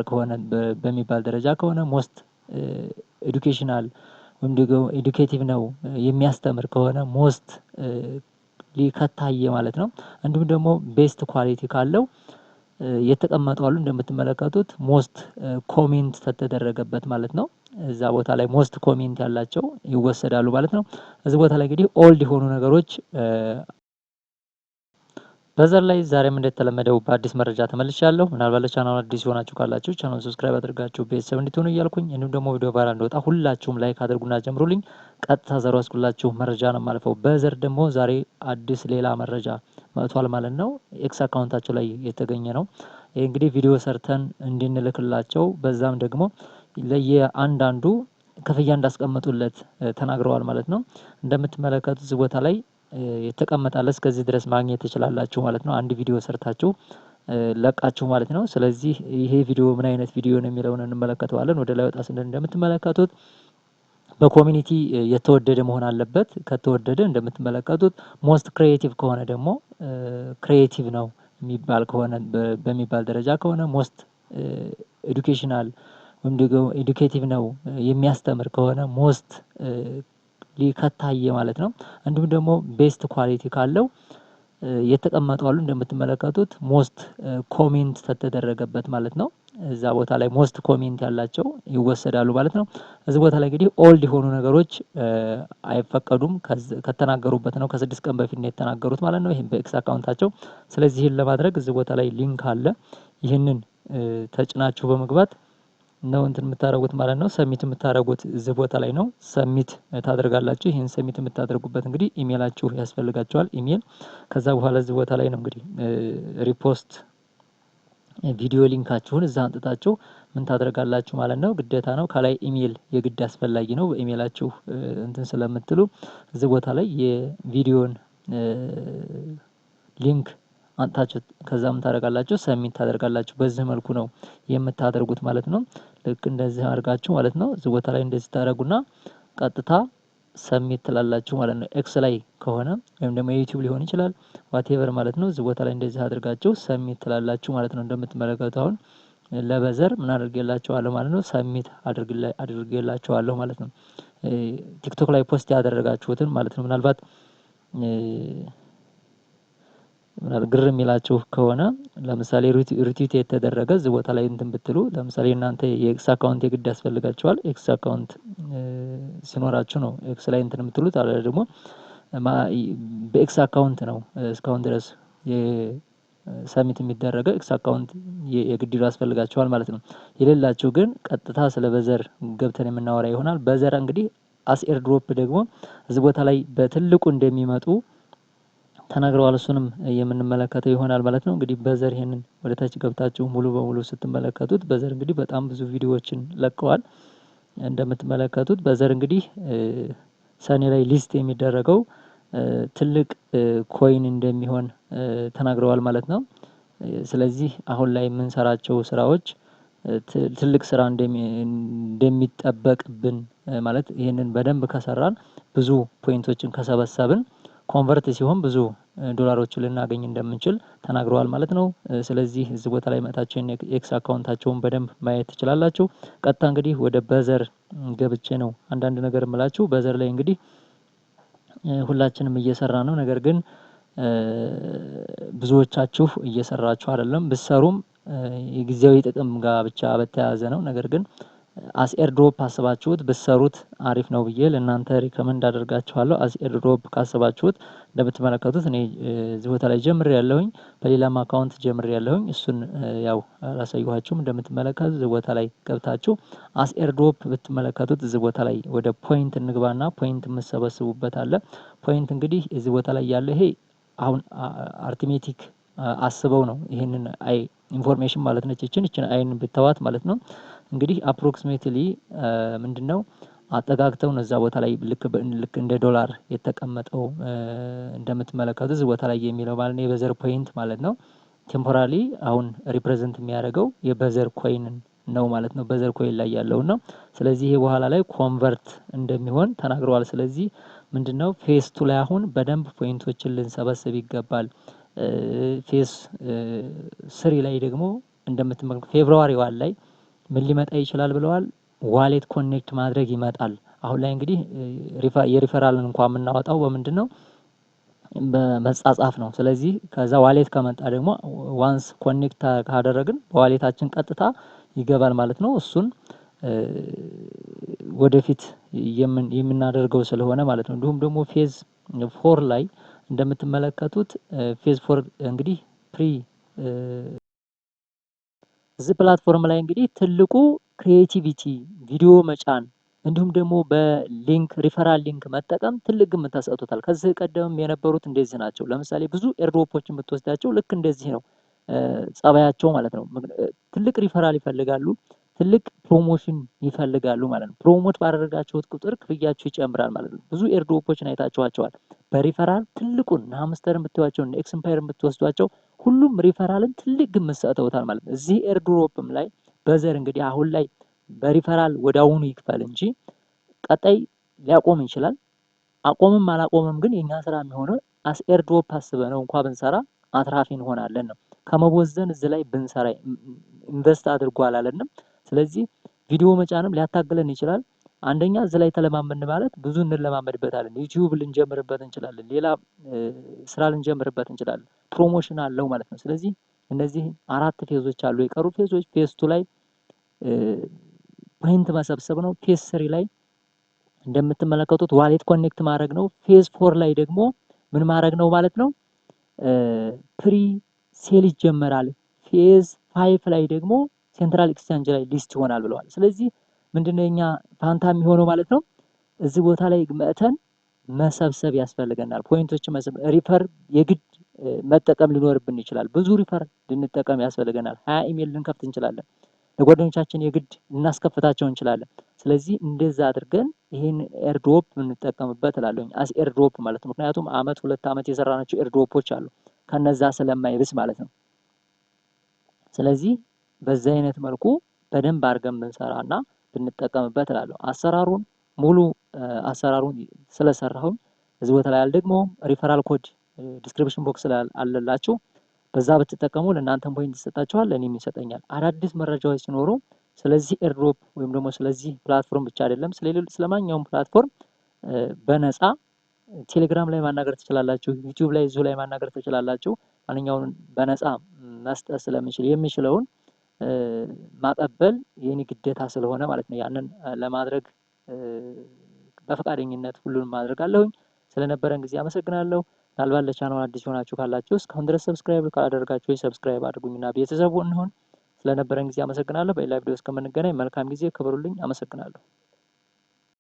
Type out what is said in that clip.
ከሆነ በሚባል ደረጃ ከሆነ ሞስት ኤዱኬሽናል ወይም ደግሞ ኤዱኬቲቭ ነው የሚያስተምር ከሆነ ሞስት ሊከታየ ማለት ነው። እንዲሁም ደግሞ ቤስት ኳሊቲ ካለው የተቀመጡ አሉ እንደምትመለከቱት ሞስት ኮሜንት ተደረገበት ማለት ነው። እዛ ቦታ ላይ ሞስት ኮሜንት ያላቸው ይወሰዳሉ ማለት ነው። እዚህ ቦታ ላይ እንግዲህ ኦልድ የሆኑ ነገሮች በዘር ላይ ዛሬም እንደተለመደው በአዲስ መረጃ ተመልሻለሁ። ምናልባት ለቻናሉ አዲስ ሆናችሁ ካላችሁ ቻናሉን ሰብስክራይብ አድርጋችሁ ቤተሰብ እንድትሆኑ እያልኩኝ እንዲሁም ደግሞ ቪዲዮ ቫይራል እንደወጣ ሁላችሁም ላይክ አድርጉና ጀምሩልኝ። ቀጥታ ዘር ወስኩላችሁ መረጃ ነው የማልፈው። በዘር ደግሞ ዛሬ አዲስ ሌላ መረጃ መጥቷል ማለት ነው። ኤክስ አካውንታቸው ላይ የተገኘ ነው። ይህ እንግዲህ ቪዲዮ ሰርተን እንድንልክላቸው በዛም ደግሞ ለየአንዳንዱ ክፍያ እንዳስቀምጡለት ተናግረዋል ማለት ነው። እንደምትመለከቱት እዚህ ቦታ ላይ የተቀመጣለ እስከዚህ ድረስ ማግኘት ትችላላችሁ ማለት ነው። አንድ ቪዲዮ ሰርታችሁ ለቃችሁ ማለት ነው። ስለዚህ ይሄ ቪዲዮ ምን አይነት ቪዲዮ ነው የሚለውን እንመለከተዋለን። ወደ ላይ ወጣ ስንል እንደምትመለከቱት በኮሚኒቲ የተወደደ መሆን አለበት። ከተወደደ እንደምትመለከቱት ሞስት ክሪኤቲቭ ከሆነ ደግሞ ክሪኤቲቭ ነው የሚባል ከሆነ በሚባል ደረጃ ከሆነ ሞስት ኤዱኬሽናል ወይም ደግሞ ኤዱኬቲቭ ነው የሚያስተምር ከሆነ ሞስት ሊከታየ ማለት ነው። እንዲሁም ደግሞ ቤስት ኳሊቲ ካለው የተቀመጡ አሉ እንደምትመለከቱት ሞስት ኮሜንት ተደረገበት ማለት ነው። እዛ ቦታ ላይ ሞስት ኮሜንት ያላቸው ይወሰዳሉ ማለት ነው። እዚህ ቦታ ላይ እንግዲህ ኦልድ የሆኑ ነገሮች አይፈቀዱም። ከተናገሩበት ነው ከ6 ቀን በፊት ነው የተናገሩት ማለት ነው። ይሄን በኤክስ አካውንታቸው። ስለዚህ ይህን ለማድረግ እዚህ ቦታ ላይ ሊንክ አለ። ይህንን ተጭናችሁ በመግባት ነው እንትን የምታደርጉት ማለት ነው። ሰሚት የምታደርጉት እዚህ ቦታ ላይ ነው። ሰሚት ታደርጋላችሁ። ይህን ሰሚት የምታደርጉበት እንግዲህ ኢሜላችሁ ያስፈልጋችኋል። ኢሜል ከዛ በኋላ እዚህ ቦታ ላይ ነው እንግዲህ ሪፖስት ቪዲዮ ሊንካችሁን እዛ አንጥታችሁ ምን ታደርጋላችሁ ማለት ነው። ግዴታ ነው። ከላይ ኢሜል የግድ አስፈላጊ ነው። በኢሜላችሁ እንትን ስለምትሉ እዚህ ቦታ ላይ የቪዲዮን ሊንክ አንጣችሁ ከዛ ምን ታደርጋላችሁ ሰሚት ታደርጋላችሁ። በዚህ መልኩ ነው የምታደርጉት ማለት ነው። ልክ እንደዚህ አድርጋችሁ ማለት ነው። እዚህ ቦታ ላይ እንደዚህ ታደርጉና ቀጥታ ሰሚት ትላላችሁ ማለት ነው። ኤክስ ላይ ከሆነ ወይም ደግሞ ዩቲዩብ ሊሆን ይችላል ዋቴቨር ማለት ነው። እዚህ ቦታ ላይ እንደዚህ አድርጋችሁ ሰሚት ትላላችሁ ማለት ነው። እንደምትመለከቱት አሁን ለበዘር ምን አድርጌላችኋለሁ ማለት ነው። ሰሚት አድርጌላችኋለሁ ማለት ነው። ቲክቶክ ላይ ፖስት ያደረጋችሁትን ማለት ነው። ምናልባት ግር የሚላችሁ ከሆነ ለምሳሌ ሪትዊት የተደረገ እዚህ ቦታ ላይ እንትን ብትሉ ለምሳሌ እናንተ የኤክስ አካውንት የግድ ያስፈልጋችኋል። ኤክስ አካውንት ሲኖራችሁ ነው ኤክስ ላይ እንትን የምትሉት። አለ ደግሞ በኤክስ አካውንት ነው እስካሁን ድረስ ሰሚት የሚደረገው ኤክስ አካውንት የግድ ያስፈልጋችኋል ማለት ነው። የሌላችሁ ግን ቀጥታ ስለ በዘር ገብተን የምናወራ ይሆናል። በዘር እንግዲህ አስ ኤር ድሮፕ ደግሞ እዚህ ቦታ ላይ በትልቁ እንደሚመጡ ተናግረዋል። እሱንም የምንመለከተው ይሆናል ማለት ነው። እንግዲህ በዘር ይሄንን ወደ ታች ገብታችሁ ሙሉ በሙሉ ስትመለከቱት በዘር እንግዲህ በጣም ብዙ ቪዲዮዎችን ለቀዋል። እንደምትመለከቱት በዘር እንግዲህ ሰኔ ላይ ሊስት የሚደረገው ትልቅ ኮይን እንደሚሆን ተናግረዋል ማለት ነው። ስለዚህ አሁን ላይ የምንሰራቸው ስራዎች ትልቅ ስራ እንደሚጠበቅብን ማለት ይሄንን በደንብ ከሰራን ብዙ ፖይንቶችን ከሰበሰብን ኮንቨርት ሲሆን ብዙ ዶላሮችን ልናገኝ እንደምንችል ተናግረዋል ማለት ነው። ስለዚህ እዚህ ቦታ ላይ መጣችሁ ኤክስ አካውንታቸውን በደንብ ማየት ትችላላችሁ። ቀጥታ እንግዲህ ወደ በዘር ገብቼ ነው አንዳንድ ነገር እምላችሁ። በዘር ላይ እንግዲህ ሁላችንም እየሰራ ነው። ነገር ግን ብዙዎቻችሁ እየሰራችሁ አይደለም። ብትሰሩም የጊዜያዊ ጥቅም ጋር ብቻ በተያያዘ ነው። ነገር ግን አስ ኤር ድሮፕ አስባችሁት ብትሰሩት አሪፍ ነው ብዬ ለእናንተ ሪከመንድ አደርጋችኋለሁ። አስ ኤር ድሮፕ ካስባችሁት እንደምትመለከቱት እኔ እዚህ ቦታ ላይ ጀምሬያለሁኝ። በሌላም አካውንት ጀምሬያለሁኝ። እሱን ያው አላሳየኋችሁም። እንደምትመለከቱት እዚህ ቦታ ላይ ገብታችሁ አስ ኤር ድሮፕ ብትመለከቱት እዚህ ቦታ ላይ ወደ ፖይንት እንግባና ፖይንት የምትሰበስቡበት አለ። ፖይንት እንግዲህ እዚህ ቦታ ላይ ያለ ይሄ አሁን አርቲሜቲክ አስበው ነው ይሄንን አይ ኢንፎርሜሽን ማለት ነች። እችን አይን ብተዋት ማለት ነው። እንግዲህ አፕሮክሲሜትሊ ምንድነው አጠጋግተው ነው እዛ ቦታ ላይ ልክ እንደ ዶላር የተቀመጠው እንደምትመለከቱት እዚህ ቦታ ላይ የሚለው ማለት ነው የበዘር ፖይንት ማለት ነው። ቴምፖራሪ አሁን ሪፕሬዘንት የሚያደርገው የበዘር ኮይንን ነው ማለት ነው። በዘር ኮይን ላይ ያለው ነው። ስለዚህ ይሄ በኋላ ላይ ኮንቨርት እንደሚሆን ተናግረዋል። ስለዚህ ምንድነው ፌስ ቱ ላይ አሁን በደንብ ፖይንቶችን ልንሰበስብ ይገባል። ፌስ ስሪ ላይ ደግሞ እንደምትመለከቱ ፌብሩዋሪ 1 ላይ ምን ሊመጣ ይችላል ብለዋል? ዋሌት ኮኔክት ማድረግ ይመጣል። አሁን ላይ እንግዲህ የሪፈራልን እንኳን የምናወጣው በምንድን ነው? በመጻጻፍ ነው። ስለዚህ ከዛ ዋሌት ከመጣ ደግሞ ዋንስ ኮኔክት ካደረግን በዋሌታችን ቀጥታ ይገባል ማለት ነው። እሱን ወደፊት የምናደርገው ስለሆነ ማለት ነው። እንዲሁም ደግሞ ፌዝ 4 ላይ እንደምትመለከቱት ፌዝ 4 እንግዲህ እዚህ ፕላትፎርም ላይ እንግዲህ ትልቁ ክሪኤቲቪቲ ቪዲዮ መጫን እንዲሁም ደግሞ በሊንክ ሪፈራል ሊንክ መጠቀም ትልቅ ግምት ተሰጥቶታል። ከዚህ ቀደም የነበሩት እንደዚህ ናቸው። ለምሳሌ ብዙ ኤርድሮፖች የምትወስዳቸው ልክ እንደዚህ ነው ጸባያቸው ማለት ነው። ትልቅ ሪፈራል ይፈልጋሉ፣ ትልቅ ፕሮሞሽን ይፈልጋሉ ማለት ነው። ፕሮሞት ባደረጋችሁት ቁጥር ክፍያችሁ ይጨምራል ማለት ነው። ብዙ ኤርድሮፖችን አይታችኋቸዋል። በሪፈራል ትልቁን ሃምስተር የምትዋቸው ኤክስምፓየር የምትወስዷቸው ሁሉም ሪፈራልን ትልቅ ግምት ሰጥተውታል ማለት ነው። እዚህ ኤርድሮፕም ላይ በዘር እንግዲህ አሁን ላይ በሪፈራል ወደ አሁኑ ይክፈል እንጂ ቀጣይ ሊያቆም ይችላል። አቆምም አላቆምም ግን የኛ ስራ የሚሆነው አስ ኤርድሮፕ አስበነው እንኳን ብንሰራ አትራፊ እንሆናለን ነው። ከመቦዘን እዚህ ላይ ብንሰራ ኢንቨስት አድርጎ አላለንም። ስለዚህ ቪዲዮ መጫንም ሊያታግለን ይችላል። አንደኛ እዚህ ላይ ተለማመድን ማለት ብዙ እንለማመድበታለን። ዩቲዩብ ልንጀምርበት እንችላለን። ሌላ ስራ ልንጀምርበት እንችላለን። ፕሮሞሽን አለው ማለት ነው። ስለዚህ እነዚህ 4 ፌዞች አሉ። የቀሩ ፌዞች ፌዝ 2 ላይ ፖይንት መሰብሰብ ነው። ፌዝ 3 ላይ እንደምትመለከቱት ዋሌት ኮኔክት ማድረግ ነው። ፌዝ 4 ላይ ደግሞ ምን ማድረግ ነው ማለት ነው? ፕሪ ሴል ይጀመራል። ፌዝ 5 ላይ ደግሞ ሴንትራል ኤክስቼንጅ ላይ ሊስት ይሆናል ብለዋል። ስለዚህ ምንድነው የኛ ፋንታ የሚሆነው ማለት ነው? እዚህ ቦታ ላይ መተን መሰብሰብ ያስፈልገናል። ፖይንቶችን ሪፈር የግድ መጠቀም ሊኖርብን ይችላል። ብዙ ሪፈር ልንጠቀም ያስፈልገናል። 20 ኢሜል ልንከፍት እንችላለን። ለጓደኞቻችን የግድ ልናስከፍታቸው እንችላለን። ስለዚህ እንደዛ አድርገን ይሄን ኤርድሮፕ እንጠቀምበት እላለሁኝ። አስ ኤርድሮፕ ማለት ነው። ምክንያቱም አመት 2 አመት የሰራናቸው ኤርድሮፖች አሉ ከነዛ ስለማይብስ ማለት ነው። ስለዚህ በዛ አይነት መልኩ በደንብ አድርገን ብንሰራና ብንጠቀምበት እላለሁ። አሰራሩን ሙሉ አሰራሩን ስለሰራሁኝ እዚህ ቦታ ላይ አልደግመውም። ሪፈራል ኮድ ዲስክሪፕሽን ቦክስ ላይ አለላችሁ። በዛ ብትጠቀሙ ለእናንተም ፖይንት ይሰጣችኋል፣ ለእኔም ይሰጠኛል። አዳዲስ መረጃዎች ሲኖሩ ስለዚህ ኤርድሮፕ ወይም ደግሞ ስለዚህ ፕላትፎርም ብቻ አይደለም ስለማንኛውም ፕላትፎርም በነፃ ቴሌግራም ላይ ማናገር ትችላላችሁ። ዩቲዩብ ላይ እዚሁ ላይ ማናገር ትችላላችሁ። ማንኛውን በነፃ መስጠት ስለምችል የሚችለውን ማቀበል የኔ ግዴታ ስለሆነ ማለት ነው። ያንን ለማድረግ በፈቃደኝነት ሁሉንም ማድረግ አለሁኝ። ስለነበረን ጊዜ አመሰግናለሁ። ምናልባት ለቻናሉ አዲስ ሆናችሁ ካላችሁ እስካሁን ድረስ ሰብስክራይብ ካላደረጋችሁ ሰብስክራይብ አድርጉኝና ቤተሰቡ እንሆን። ስለነበረን ጊዜ አመሰግናለሁ። በሌላ ቪዲዮ እስከምንገናኝ መልካም ጊዜ፣ ክበሩልኝ። አመሰግናለሁ።